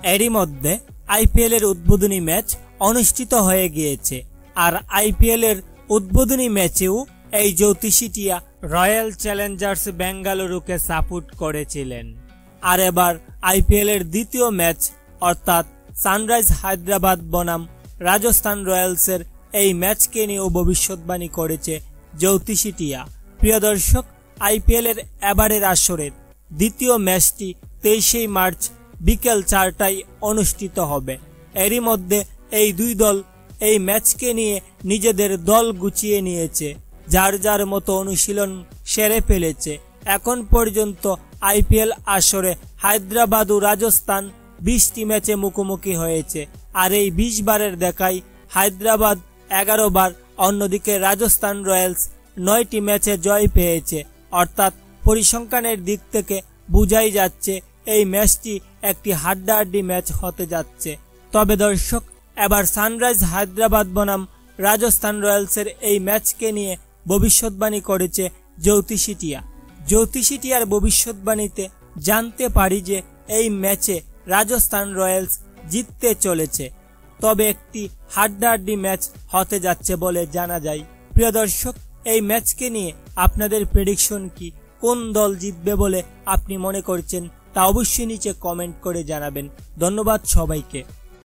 এরই মধ্যে আইপিএল এর উদ্বোধনী ম্যাচ অনুষ্ঠিত হয়ে গিয়েছে। আর আইপিএল এর উদ্বোধনী ম্যাচেও এই জ্যোতিষীটিয়া রয়্যাল চ্যালেঞ্জার্স বেঙ্গালুরুকে সাপোর্ট করেছিলেন। আর এবার আইপিএল এর দ্বিতীয় ম্যাচ অর্থাৎ সানরাইজ হায়দ্রাবাদ বনাম রাজস্থান রয়্যালসের এই ম্যাচকে নিয়েও ভবিষ্যৎবাণী করেছে জ্যোতিষীটিয়া। প্রিয় দর্শক, আইপিএল এর এবারের আসরের দ্বিতীয় ম্যাচটি 23 মার্চ বিকেল 4টায় অনুষ্ঠিত হবে। এরই মধ্যে এই দুই দল এই ম্যাচকে নিয়ে নিজেদের দল গুছিয়ে নিয়েছে, যার যার মতো অনুশীলন সেরে ফেলেছে। এখন পর্যন্ত আইপিএল আসরে হায়দ্রাবাদ ও রাজস্থান 20টি ম্যাচে মুখোমুখি হয়েছে। আর এই 20 বারের দেখায় হায়দ্রাবাদ 11 বার, অন্যদিকে রাজস্থান রয়্যালস 9টি ম্যাচে জয় পেয়েছে। অর্থাৎ পরিসংখ্যানের দিক থেকে বোঝাই যাচ্ছে এই ম্যাচটি একটি হাড্ডাহাড্ডি ম্যাচ হতে যাচ্ছে। তবে দর্শক, এবার সানরাইজ হায়দ্রাবাদ বনাম রাজস্থান রয়্যালসের এই ম্যাচকে নিয়ে ভবিষ্যৎবাণী করেছে জ্যোতিষীটিয়া। জ্যোতিষীটিয়ার ভবিষ্যৎবাণীতে জানতে পারি যে এই ম্যাচে রাজস্থান রয়্যালস জিততে চলেছে, তবে একটি হাড্ডাহাড্ডি ম্যাচ হতে যাচ্ছে বলে জানা যায়। প্রিয় দর্শক, এই ম্যাচকে নিয়ে আপনাদের প্রেডিকশন কি? কোন দল জিতবে বলে আপনি মনে করছেন তা অবশ্যই নিচে কমেন্ট করে জানাবেন। ধন্যবাদ সবাইকে।